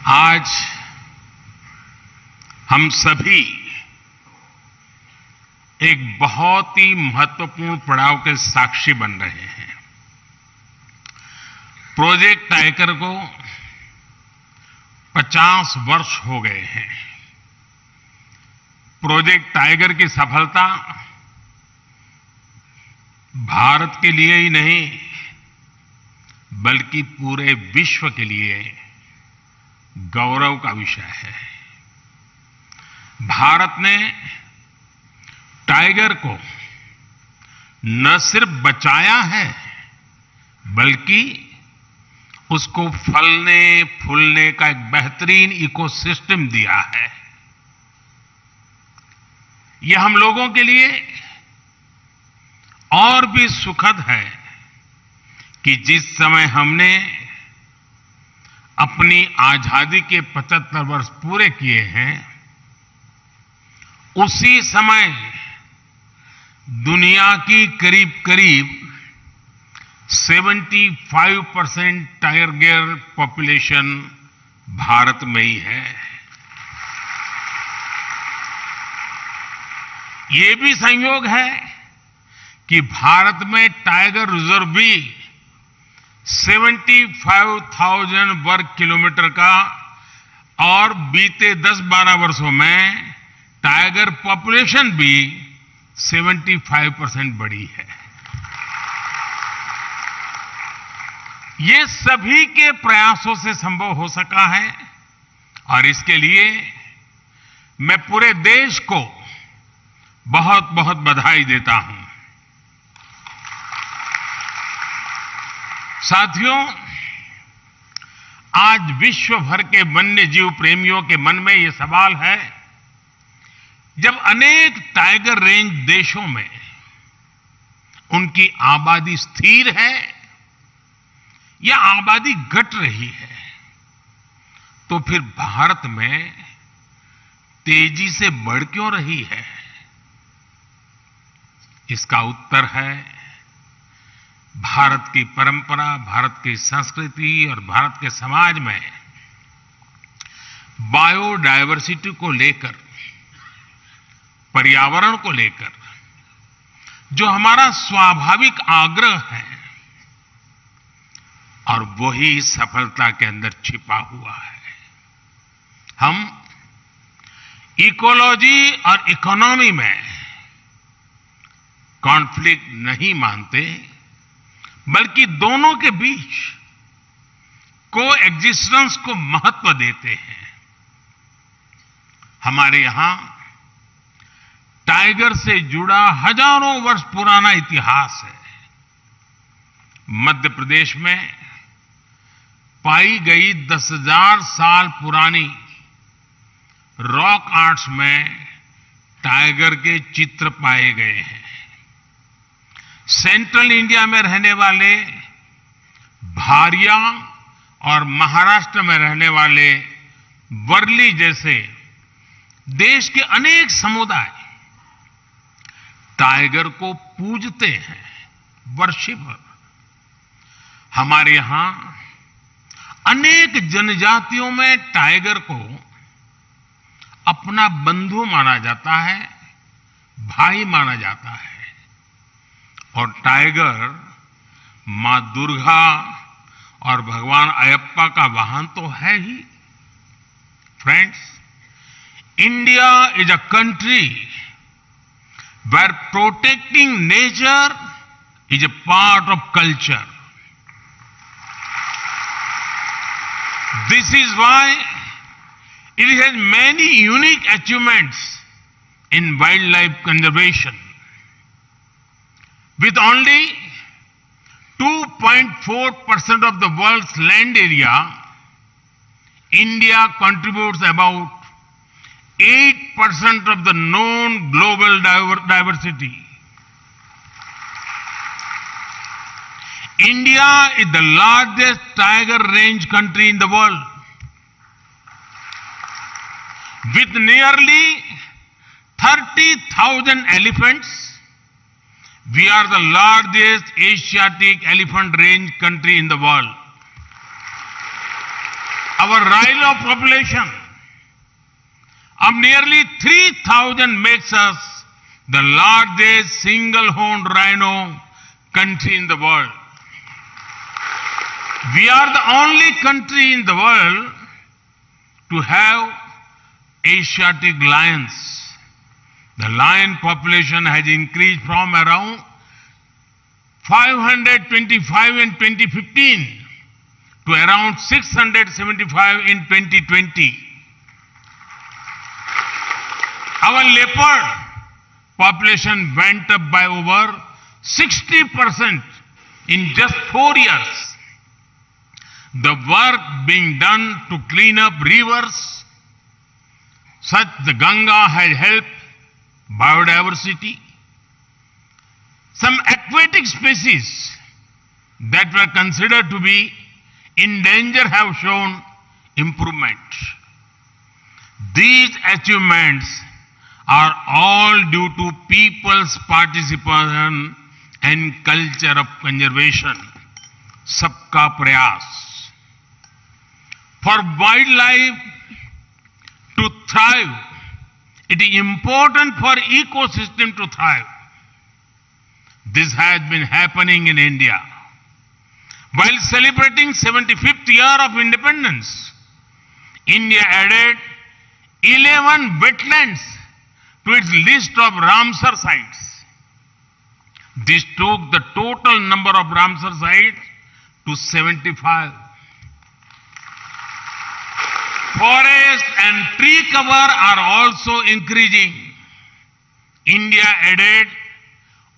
आज हम सभी एक बहुत ही महत्वपूर्ण पड़ाव के साक्षी बन रहे हैं। प्रोजेक्ट टाइगर को 50 वर्ष हो गए हैं। प्रोजेक्ट टाइगर की सफलता भारत के लिए ही नहीं बल्कि पूरे विश्व के लिए गौरव का विषय है। भारत ने टाइगर को न सिर्फ बचाया है बल्कि उसको फलने फूलने का एक बेहतरीन इकोसिस्टम दिया है। यह हम लोगों के लिए और भी सुखद है कि जिस समय हमने अपनी आजादी के 75 वर्ष पूरे किए हैं, उसी समय दुनिया की करीब करीब 75% टाइगर पॉपुलेशन भारत में ही है। ये भी संयोग है कि भारत में टाइगर रिजर्व भी 75,000 वर्ग किलोमीटर का और बीते 10-12 वर्षों में टाइगर पॉपुलेशन भी 75% बढ़ी है। ये सभी के प्रयासों से संभव हो सका है और इसके लिए मैं पूरे देश को बहुत बहुत बधाई देता हूं। साथियों, आज विश्व भर के वन्य जीव प्रेमियों के मन में यह सवाल है, जब अनेक टाइगर रेंज देशों में उनकी आबादी स्थिर है या आबादी घट रही है, तो फिर भारत में तेजी से बढ़ क्यों रही है? इसका उत्तर है भारत की परंपरा, भारत की संस्कृति और भारत के समाज में बायोडायवर्सिटी को लेकर, पर्यावरण को लेकर जो हमारा स्वाभाविक आग्रह है और वही सफलता के अंदर छिपा हुआ है। हम इकोलॉजी और इकोनॉमी में कॉन्फ्लिक्ट नहीं मानते बल्कि दोनों के बीच कोएग्जिस्टेंस को महत्व देते हैं। हमारे यहां टाइगर से जुड़ा हजारों वर्ष पुराना इतिहास है। मध्य प्रदेश में पाई गई 10,000 साल पुरानी रॉक आर्ट्स में टाइगर के चित्र पाए गए हैं। सेंट्रल इंडिया में रहने वाले भारिया और महाराष्ट्र में रहने वाले वर्ली जैसे देश के अनेक समुदाय टाइगर को पूजते हैं, वर्शिपर। हमारे यहां अनेक जनजातियों में टाइगर को अपना बंधु माना जाता है, भाई माना जाता है। और टाइगर मां दुर्गा और भगवान अयप्पा का वाहन तो है ही। Friends, India is a country where protecting nature is a part of culture. This is why it has many unique achievements in wildlife conservation. With only 2.4% of the world's land area, India contributes about 8% of the known global diversity. India is the largest tiger range country in the world. With nearly 30,000 elephants, we are the largest Asiatic elephant range country in the world. our rhino population of nearly 3,000 makes us the largest single-horned rhino country in the world. We are the only country in the world to have Asiatic lions. The lion population has increased from around 525 in 2015 to around 675 in 2020. Our leopard population went up by over 60% in just 4 years. The work being done to clean up rivers, such the Ganga, has helped biodiversity. Some aquatic species that were considered to be in danger have shown improvement. These achievements are all due to people's participation and culture of conservation. Sabka Prayas. For wildlife to thrive, it is important for ecosystem to thrive. This has been happening in India. While celebrating 75th year of independence, India added 11 wetlands to its list of Ramsar sites. This took the total number of Ramsar sites to 75. Forest and tree cover are also increasing. India added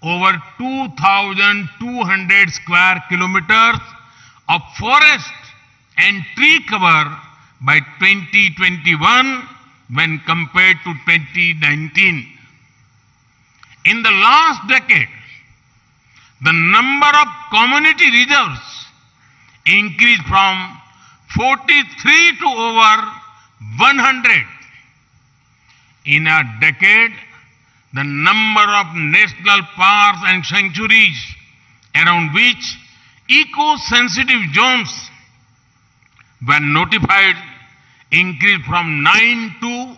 over 2,200 square kilometers of forest and tree cover by 2021 when compared to 2019. In the last decade, the number of community reserves increased from 43 to over 100. In a decade, the number of national parks and sanctuaries around which eco-sensitive zones were notified increased from 9 to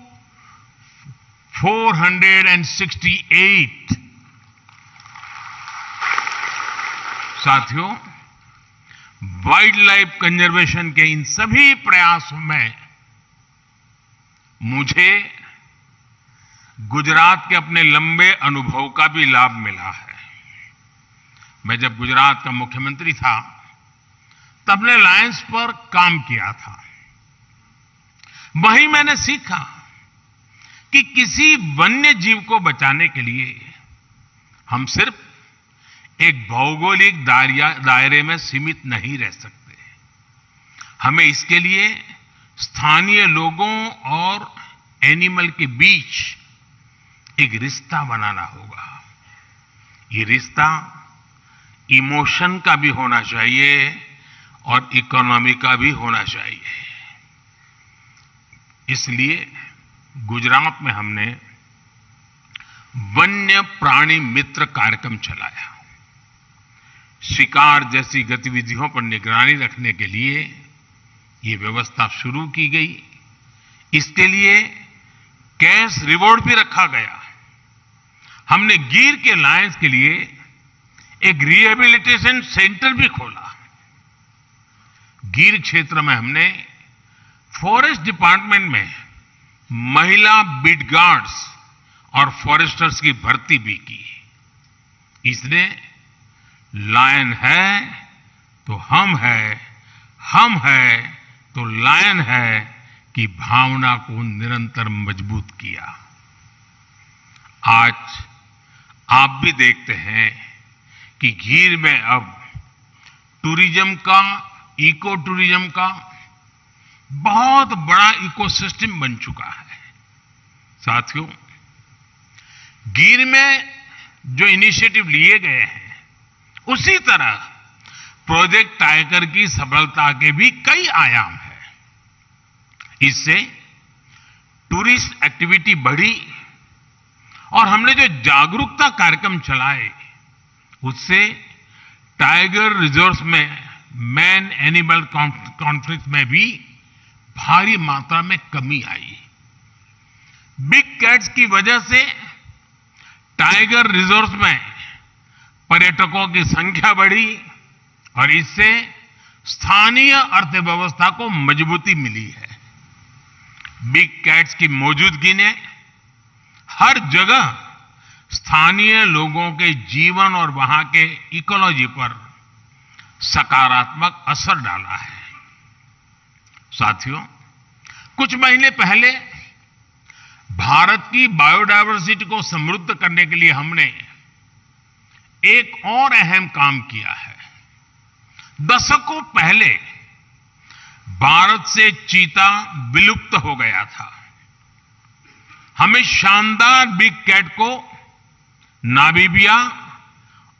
468. साथियों, wild life conservation के इन सभी प्रयासों में मुझे गुजरात के अपने लंबे अनुभव का भी लाभ मिला है। मैं जब गुजरात का मुख्यमंत्री था तब ने लायंस पर काम किया था। वहीं मैंने सीखा कि किसी वन्य जीव को बचाने के लिए हम सिर्फ एक भौगोलिक दायरे में सीमित नहीं रह सकते। हमें इसके लिए स्थानीय लोगों और एनिमल के बीच एक रिश्ता बनाना होगा। ये रिश्ता इमोशन का भी होना चाहिए और इकोनॉमी का भी होना चाहिए। इसलिए गुजरात में हमने वन्य प्राणी मित्र कार्यक्रम चलाया। शिकार जैसी गतिविधियों पर निगरानी रखने के लिए ये व्यवस्था शुरू की गई। इसके लिए कैश रिवॉर्ड भी रखा गया। हमने गिर के लायंस के लिए एक रिहेबिलिटेशन सेंटर भी खोला। गिर क्षेत्र में हमने फॉरेस्ट डिपार्टमेंट में महिला बीट गार्ड्स और फॉरेस्टर्स की भर्ती भी की। इसने लायन है तो हम है तो लायन है की भावना को निरंतर मजबूत किया। आज आप भी देखते हैं कि गिर में अब टूरिज्म का, इको टूरिज्म का बहुत बड़ा इकोसिस्टम बन चुका है। साथियों, गिर में जो इनिशिएटिव लिए गए हैं उसी तरह प्रोजेक्ट टाइगर की सफलता के भी कई आयाम हैं। इससे टूरिस्ट एक्टिविटी बढ़ी और हमने जो जागरूकता कार्यक्रम चलाए उससे टाइगर रिजर्व्स में मैन एनिमल कॉन्फ्लिक्ट में भी भारी मात्रा में कमी आई। बिग कैट्स की वजह से टाइगर रिजर्व्स में पर्यटकों की संख्या बढ़ी और इससे स्थानीय अर्थव्यवस्था को मजबूती मिली है। बिग कैट्स की मौजूदगी ने हर जगह स्थानीय लोगों के जीवन और वहां के इकोलॉजी पर सकारात्मक असर डाला है। साथियों, कुछ महीने पहले भारत की बायोडायवर्सिटी को समृद्ध करने के लिए हमने एक और अहम काम किया है। दशकों पहले भारत से चीता विलुप्त हो गया था। हमें शानदार बिग कैट को नामीबिया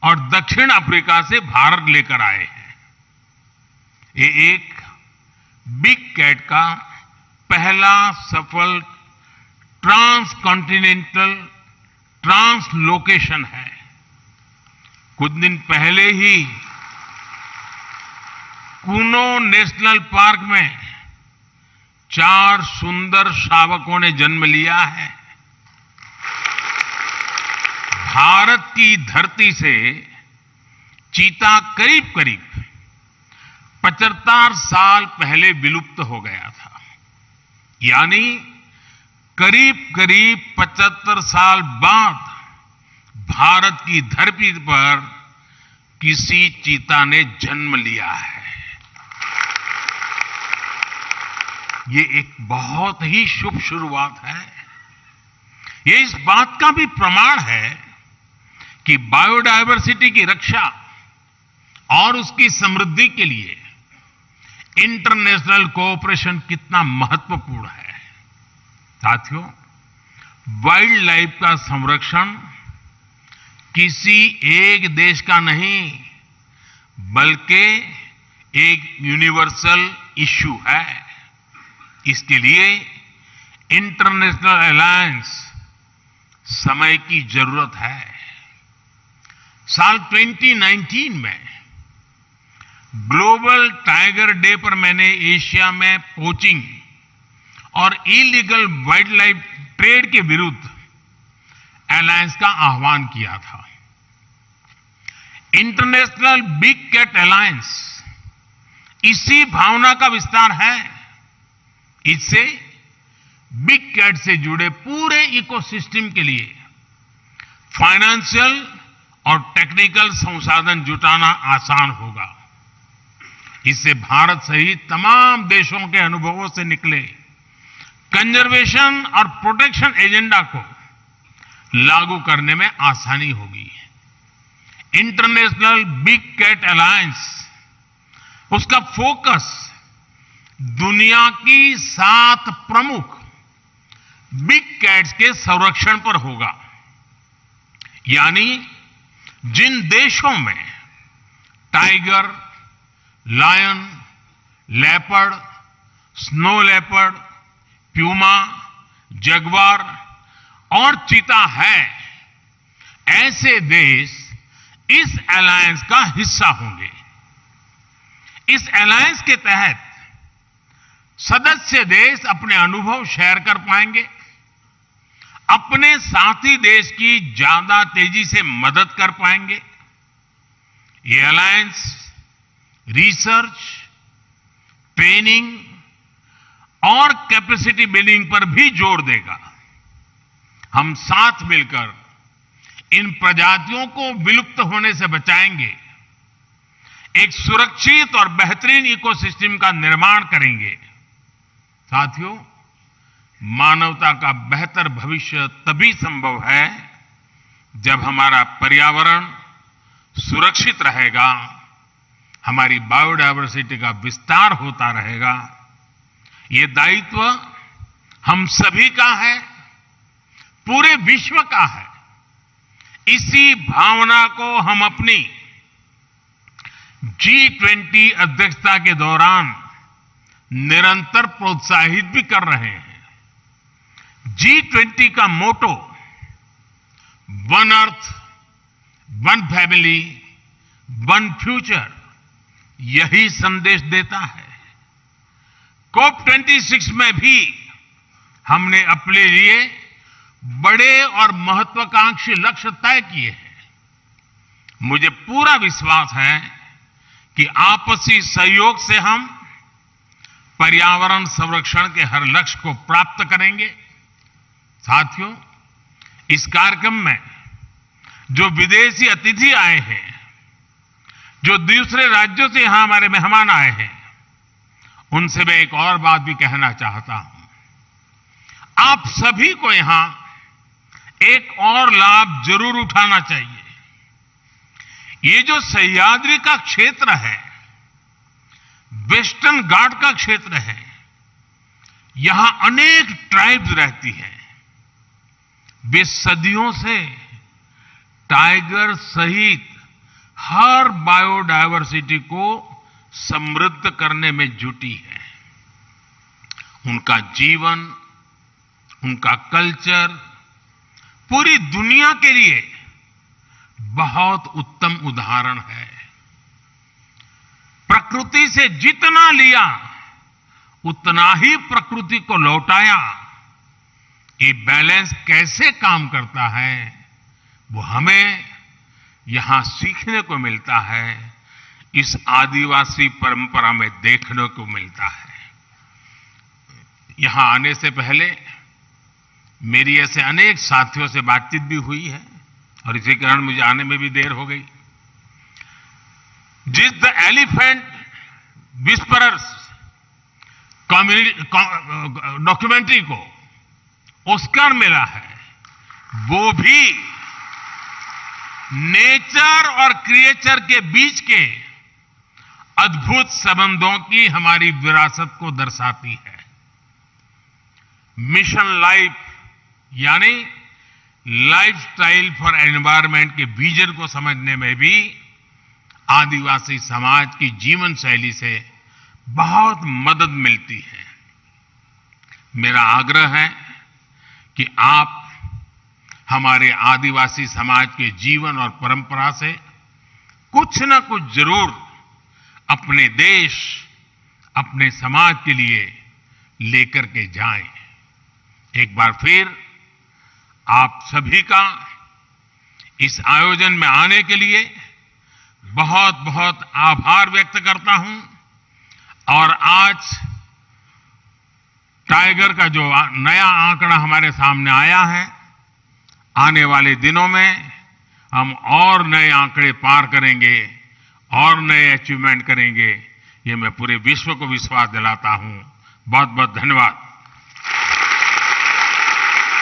और दक्षिण अफ्रीका से भारत लेकर आए हैं। ये एक बिग कैट का पहला सफल ट्रांसकॉन्टिनेंटल ट्रांसलोकेशन है। कुछ दिन पहले ही कूनो नेशनल पार्क में 4 सुंदर शावकों ने जन्म लिया है। भारत की धरती से चीता करीब करीब 75 साल पहले विलुप्त हो गया था। यानी करीब करीब 75 साल बाद भारत की धरती पर किसी चीता ने जन्म लिया है। ये एक बहुत ही शुभ शुरुआत है। ये इस बात का भी प्रमाण है कि बायोडायवर्सिटी की रक्षा और उसकी समृद्धि के लिए इंटरनेशनल कोऑपरेशन कितना महत्वपूर्ण है। साथियों, वाइल्ड लाइफ का संरक्षण किसी एक देश का नहीं बल्कि एक यूनिवर्सल इश्यू है। इसके लिए इंटरनेशनल अलायंस समय की जरूरत है। साल 2019 में ग्लोबल टाइगर डे पर मैंने एशिया में पोचिंग और इलीगल वाइल्ड लाइफ ट्रेड के विरुद्ध अलायंस का आह्वान किया था। इंटरनेशनल बिग कैट अलायंस इसी भावना का विस्तार है। इससे बिग कैट से जुड़े पूरे इकोसिस्टम के लिए फाइनेंशियल और टेक्निकल संसाधन जुटाना आसान होगा। इससे भारत सहित तमाम देशों के अनुभवों से निकले कंजर्वेशन और प्रोटेक्शन एजेंडा को लागू करने में आसानी होगी। इंटरनेशनल बिग कैट अलायंस, उसका फोकस दुनिया की 7 प्रमुख बिग कैट्स के संरक्षण पर होगा। यानी जिन देशों में tiger, lion, leopard, snow leopard, puma, jaguar और चीता है, ऐसे देश इस अलायंस का हिस्सा होंगे। इस अलायंस के तहत सदस्य देश अपने अनुभव शेयर कर पाएंगे, अपने साथी देश की ज्यादा तेजी से मदद कर पाएंगे। ये अलायंस रिसर्च, ट्रेनिंग और कैपेसिटी बिल्डिंग पर भी जोर देगा। हम साथ मिलकर इन प्रजातियों को विलुप्त होने से बचाएंगे, एक सुरक्षित और बेहतरीन इकोसिस्टम का निर्माण करेंगे। साथियों, मानवता का बेहतर भविष्य तभी संभव है जब हमारा पर्यावरण सुरक्षित रहेगा, हमारी बायोडायवर्सिटी का विस्तार होता रहेगा। ये दायित्व हम सभी का है, पूरे विश्व का है। इसी भावना को हम अपनी G20 अध्यक्षता के दौरान निरंतर प्रोत्साहित भी कर रहे हैं। G20 का motto one Earth, one family, one future यही संदेश देता है। COP26 में भी हमने अपने लिए बड़े और महत्वाकांक्षी लक्ष्य तय किए हैं। मुझे पूरा विश्वास है कि आपसी सहयोग से हम पर्यावरण संरक्षण के हर लक्ष्य को प्राप्त करेंगे। साथियों, इस कार्यक्रम में जो विदेशी अतिथि आए हैं, जो दूसरे राज्यों से यहां हमारे मेहमान आए हैं, उनसे मैं एक और बात भी कहना चाहता हूं। आप सभी को यहां एक और लाभ जरूर उठाना चाहिए। ये जो सह्याद्री का क्षेत्र है, वेस्टर्न घाट का क्षेत्र है, यहां अनेक ट्राइब्स रहती हैं। वे सदियों से टाइगर सहित हर बायोडायवर्सिटी को समृद्ध करने में जुटी है। उनका जीवन, उनका कल्चर पूरी दुनिया के लिए बहुत उत्तम उदाहरण है। प्रकृति से जितना लिया उतना ही प्रकृति को लौटाया। ये बैलेंस कैसे काम करता है, वो हमें यहां सीखने को मिलता है, इस आदिवासी परंपरा में देखने को मिलता है। यहां आने से पहले मेरी ऐसे अनेक साथियों से बातचीत भी हुई है और इसी कारण मुझे आने में भी देर हो गई। जिस द एलिफेंट विस्परर्स डॉक्यूमेंट्री को ऑस्कर मिला है, वो भी नेचर और क्रिएचर के बीच के अद्भुत संबंधों की हमारी विरासत को दर्शाती है। मिशन लाइफ यानी लाइफस्टाइल फॉर एनवायरनमेंट के विजन को समझने में भी आदिवासी समाज की जीवन शैली से बहुत मदद मिलती है। मेरा आग्रह है कि आप हमारे आदिवासी समाज के जीवन और परंपरा से कुछ न कुछ जरूर अपने देश, अपने समाज के लिए लेकर के जाएं। एक बार फिर आप सभी का इस आयोजन में आने के लिए बहुत बहुत आभार व्यक्त करता हूं। और आज टाइगर का जो नया आंकड़ा हमारे सामने आया है, आने वाले दिनों में हम और नए आंकड़े पार करेंगे और नए अचीवमेंट करेंगे, ये मैं पूरे विश्व को विश्वास दिलाता हूं। बहुत बहुत धन्यवाद।